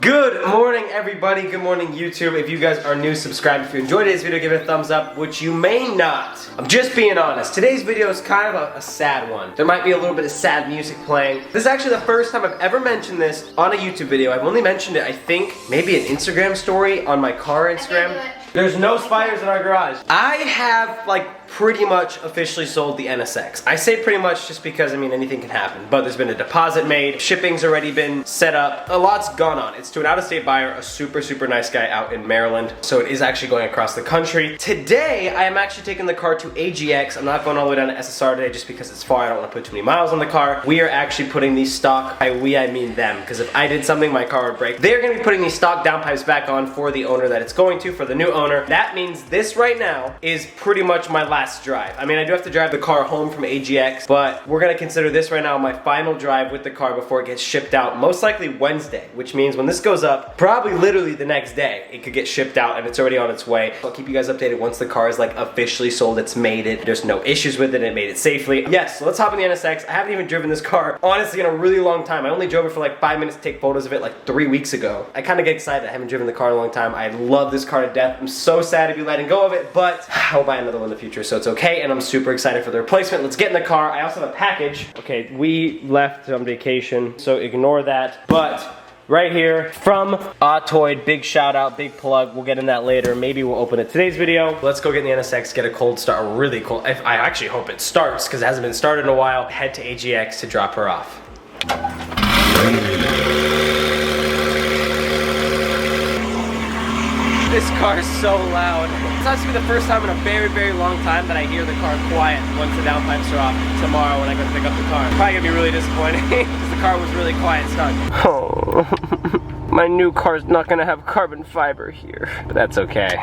Good morning, everybody. Good morning, YouTube. If you guys are new, subscribe. If you enjoyed today's video, give it a thumbs up, which you may not. I'm just being honest. Today's video is kind of a sad one. There might be a little bit of sad music playing. This is actually the first time I've ever mentioned this on a YouTube video. I've only mentioned it, I think, maybe an Instagram story on my car Instagram. There's no spiders in our garage. I have, pretty much officially sold the NSX. I say pretty much just because, anything can happen. But there's been a deposit made, shipping's already been set up, a lot's gone on. It's to an out-of-state buyer, a super, super nice guy out in Maryland. So it is actually going across the country. Today, I am actually taking the car to AGX. I'm not going all the way down to SSR today just because it's far. I don't want to put too many miles on the car. We are actually putting these stock, by we I mean them, because if I did something, my car would break. They're gonna be putting these stock downpipes back on for the owner that it's going to, for the new owner. That means this right now is pretty much my last drive. I do have to drive the car home from AGX, but we're gonna consider this right now my final drive with the car before it gets shipped out, most likely Wednesday, which means when this goes up, probably literally the next day, it could get shipped out and it's already on its way. I'll keep you guys updated once the car is officially sold, it's made it, there's no issues with it, it made it safely. Yes, so let's hop in the NSX. I haven't even driven this car, honestly, in a really long time. I only drove it for 5 minutes to take photos of it 3 weeks ago. I kind of get excited. I haven't driven the car in a long time. I love this car to death. I'm so sad to be letting go of it, but I'll buy another one in the future, so it's okay, and I'm super excited for the replacement. Let's get in the car. I also have a package. Okay, we left on vacation, so ignore that, but right here from AUTOID, big shout out, big plug. We'll get in that later. Maybe we'll open it today's video. Let's go get in the NSX, get a cold start, a really cold. I actually hope it starts because it hasn't been started in a while. Head to AGX to drop her off. This car is so loud. It's actually the first time in a very, very long time that I hear the car quiet once the downpipes are off tomorrow when I go to pick up the car. Probably gonna be really disappointing because the car was really quiet stuck. Oh, my new car's not gonna have carbon fiber here, but that's okay.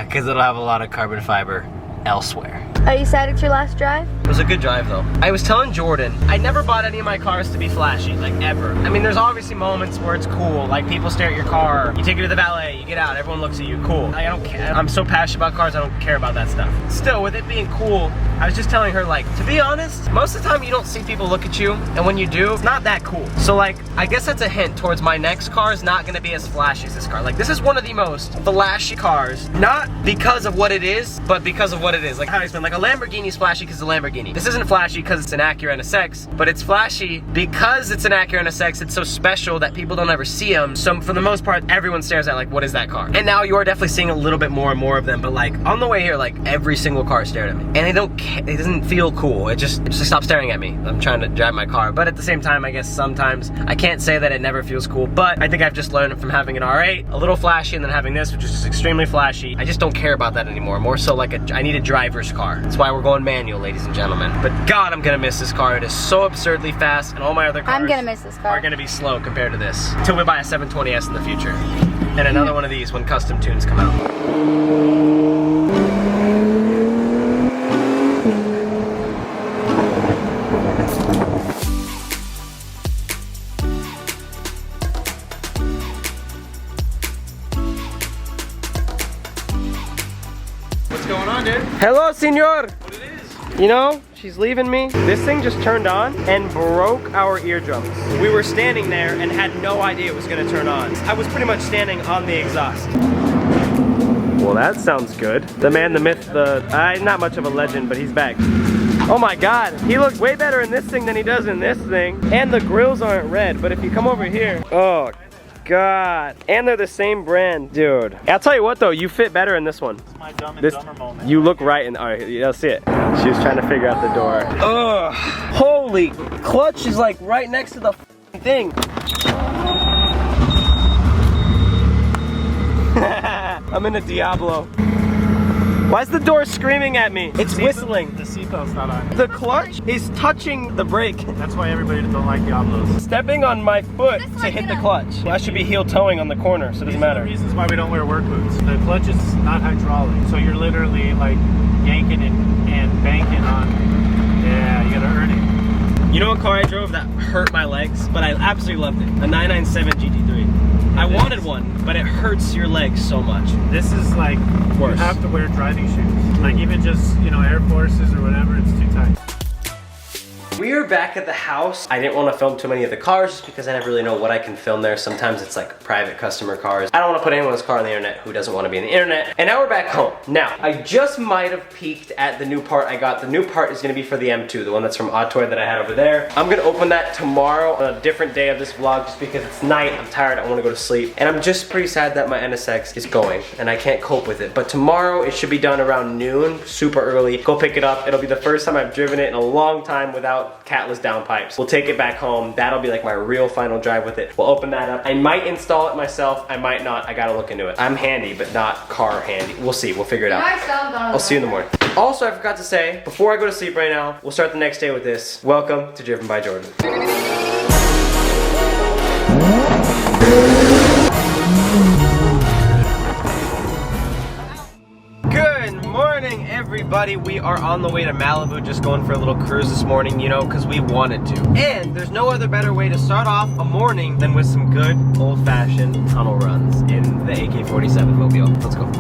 Because it'll have a lot of carbon fiber elsewhere. Are you sad it's your last drive? It was a good drive though. I was telling Jordan, I never bought any of my cars to be flashy, ever. There's obviously moments where it's cool, people stare at your car, you take it to the valet, you get out, everyone looks at you, cool. I don't care. I'm so passionate about cars, I don't care about that stuff. Still, with it being cool, I was just telling her, to be honest, most of the time you don't see people look at you, and when you do, it's not that cool. So I guess that's a hint towards my next car is not gonna be as flashy as this car. This is one of the most flashy cars, not because of what it is, but because of what it is. How I explain, a Lamborghini's flashy because it's a Lamborghini. This isn't flashy because it's an ACURA NSX, but it's flashy because it's an ACURA NSX. It's so special that people don't ever see them. So for the most part, everyone stares at what is that car? And now you are definitely seeing a little bit more and more of them, but on the way here, every single car stared at me. And it doesn't feel cool. It just stop staring at me. I'm trying to drive my car. But at the same time, I guess sometimes, I can't say that it never feels cool, but I think I've just learned from having an R8, a little flashy, and then having this, which is just extremely flashy. I just don't care about that anymore. More so I need a driver's car. That's why we're going manual, ladies and gentlemen. But God, I'm gonna miss this car. It is so absurdly fast, and all my other cars I'm gonna miss this car. Are gonna be slow compared to this. Until we buy a 720S in the future. And another one of these when custom tunes come out. What's going on, dude? Hello, senor! What it is? You know, she's leaving me. This thing just turned on and broke our eardrums. We were standing there and had no idea it was gonna turn on. I was pretty much standing on the exhaust. Well, that sounds good. The man, the myth, not much of a legend, but he's back. Oh my God, he looks way better in this thing than he does in this thing. And the grills aren't red, but if you come over here, oh God. And they're the same brand, dude. I'll tell you what though, you fit better in this one. It's my dumb and dumber moment. You look right in, all right, let's see it. She was trying to figure out the door. Ugh, holy, clutch is right next to the thing. I'm in a Diablo. Why is the door screaming at me? It's whistling. The seatbelt's not on. The clutch is touching the brake. That's why everybody don't like Diablos. Stepping on my foot to hit the clutch. Well, I should be heel toeing on the corner, so it doesn't matter. These are the reasons why we don't wear work boots. The clutch is not hydraulic, so you're literally yanking and banking on. Yeah, you gotta earn it. You know what car I drove that hurt my legs, but I absolutely loved it? A 997 GT3. I wanted one, but it hurts your legs so much. This is worse. You have to wear driving shoes. Even just, Air Forces or whatever, it's too tight. We are back at the house. I didn't want to film too many of the cars just because I never really know what I can film there. Sometimes it's like private customer cars. I don't want to put anyone's car on the internet who doesn't want to be on the internet. And now we're back home. Now, I just might have peeked at the new part I got. The new part is going to be for the M2, the one that's from AUTOID that I had over there. I'm going to open that tomorrow on a different day of this vlog just because it's night. I'm tired. I want to go to sleep. And I'm just pretty sad that my NSX is going and I can't cope with it. But tomorrow it should be done around noon, super early. Go pick it up. It'll be the first time I've driven it in a long time without catless downpipes. We'll take it back home. That'll be like my real final drive with it. We'll open that up. I might install it myself. I might not. I gotta look into it. I'm handy, but not car handy. We'll see. We'll figure it out. I'll see you in the morning. Also, I forgot to say, before I go to sleep right now, we'll start the next day with this. Welcome to Driven by Jordan. Good morning, everybody. We are on the way to Malibu, just going for a little cruise this morning, you know, because we wanted to. And there's no other better way to start off a morning than with some good old-fashioned tunnel runs in the AK-47 mobile. Let's go.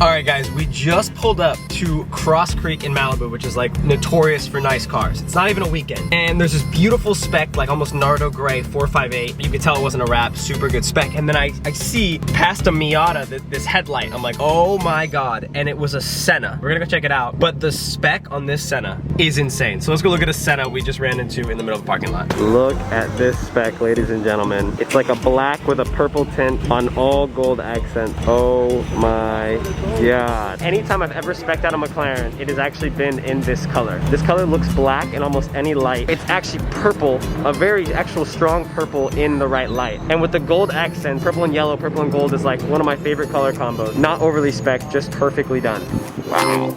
Alright guys, we just pulled up to Cross Creek in Malibu, which is like notorious for nice cars. It's not even a weekend. And there's this beautiful spec, like almost Nardo gray 458. You could tell it wasn't a wrap, super good spec. And then I see past a Miata, this headlight. I'm like, oh my God. And it was a Senna. We're gonna go check it out. But the spec on this Senna is insane. So let's go look at a Senna we just ran into in the middle of the parking lot. Look at this spec, ladies and gentlemen. It's like a black with a purple tint on all gold accents. Oh my God. Anytime I've ever spec'd out a McLaren, it has actually been in this color. This color looks black in almost any light. It's actually purple, a very actual strong purple in the right light. And with the gold accent, purple and yellow, purple and gold is like one of my favorite color combos. Not overly spec'd, just perfectly done. Wow.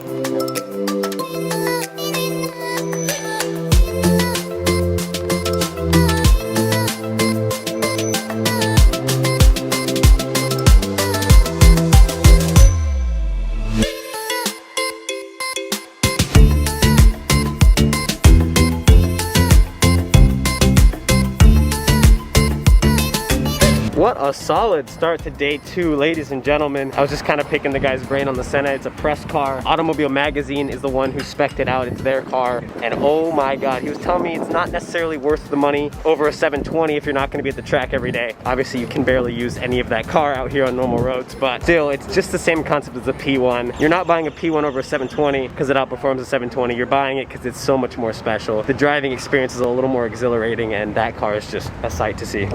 What a solid start to day 2, ladies and gentlemen. I was just kind of picking the guy's brain on the Senna. It's a press car. Automobile Magazine is the one who spec'd it out. It's their car. And oh my God, he was telling me it's not necessarily worth the money over a 720 if you're not going to be at the track every day. Obviously, you can barely use any of that car out here on normal roads, but still, it's just the same concept as a P1. You're not buying a P1 over a 720 because it outperforms a 720. You're buying it because it's so much more special. The driving experience is a little more exhilarating, and that car is just a sight to see.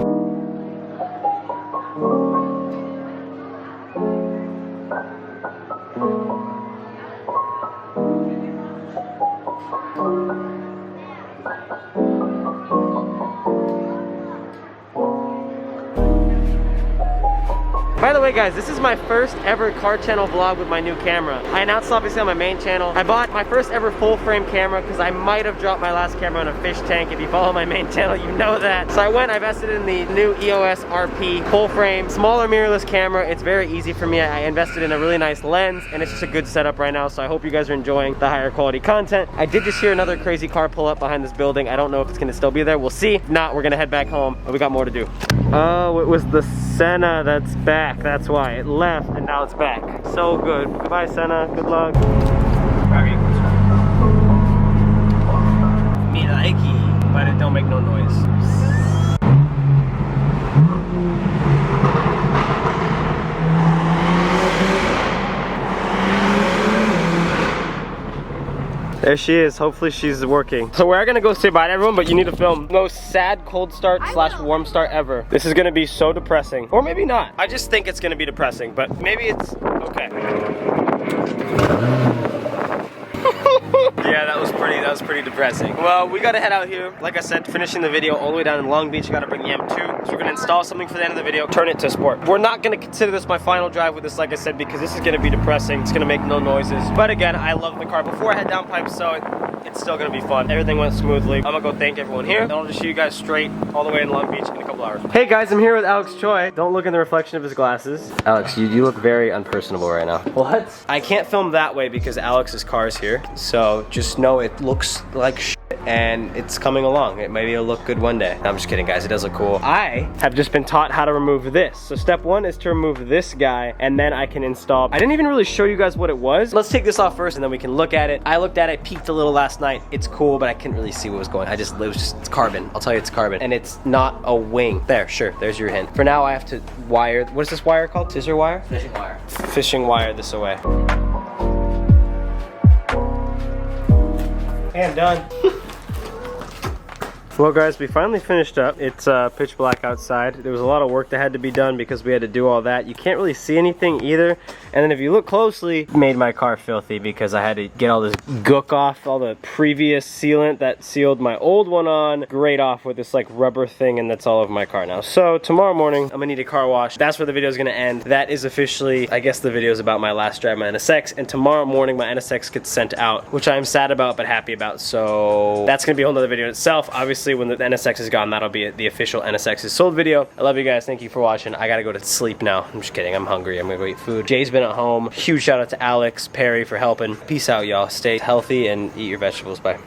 By the way guys, this is my first ever car channel vlog with my new camera. I announced obviously on my main channel. I bought my first ever full frame camera because I might have dropped my last camera in a fish tank. If you follow my main channel, you know that. So I invested in the new EOS RP full frame, smaller mirrorless camera. It's very easy for me. I invested in a really nice lens and it's just a good setup right now. So I hope you guys are enjoying the higher quality content. I did just hear another crazy car pull up behind this building. I don't know if it's gonna still be there. We'll see. If not, we're gonna head back home, but we got more to do. Oh, it was the Senna that's back. That's why it left and now it's back. So good. Goodbye, Senna. Good luck. Me likey, but it don't make no noise. There she is. Hopefully she's working. So we're gonna go say bye to everyone, but you need to film. Most sad cold start / warm start ever. This is gonna be so depressing. Or maybe not. I just think it's gonna be depressing, but maybe it's okay. Yeah, that was pretty depressing. Well, we gotta head out here. Like I said, finishing the video all the way down in Long Beach. Gotta bring the M2. So we're gonna install something for the end of the video, turn it to sport. We're not gonna consider this my final drive with this, like I said, because this is gonna be depressing. It's gonna make no noises. But again, I love the car. Before I head down pipes, so it's still gonna be fun. Everything went smoothly. I'm gonna go thank everyone here, and I'll just see you guys straight all the way in Long Beach in a couple hours. Hey guys, I'm here with Alex Choi. Don't look in the reflection of his glasses. Alex, you look very unpersonable right now. What? I can't film that way because Alex's car is here, so just know it looks like shit and it's coming along. Maybe it'll look good one day. No, I'm just kidding, guys. It does look cool. I have just been taught how to remove this. So step one is to remove this guy, and then I can install. I didn't even really show you guys what it was. Let's take this off first, and then we can look at it. I looked at it, peeked a little last night. It's cool, but I couldn't really see what was going on. It's carbon. I'll tell you, it's carbon, and it's not a wing. There, sure. There's your hint. For now, I have to wire. What is this wire called? Scissor wire? Fishing wire. Fishing wire this away. Hey, I'm done. Well guys, we finally finished up. It's pitch black outside. There was a lot of work that had to be done because we had to do all that. You can't really see anything either. And then if you look closely, it made my car filthy because I had to get all this gook off, all the previous sealant that sealed my old one on, grate off with this like rubber thing, and that's all over my car now. So tomorrow morning, I'm gonna need a car wash. That's where the video is gonna end. That is officially, I guess the video is about my last drive, my NSX, and tomorrow morning my NSX gets sent out, which I'm sad about but happy about. So that's gonna be a whole nother video in itself. Obviously, when the NSX is gone, that'll be the official NSX is sold video. I love you guys. Thank you for watching. I gotta go to sleep now. I'm just kidding. I'm hungry. I'm gonna go eat food. Jay's been at home. Huge shout out to Alex, Perry for helping. Peace out, y'all. Stay healthy and eat your vegetables. Bye.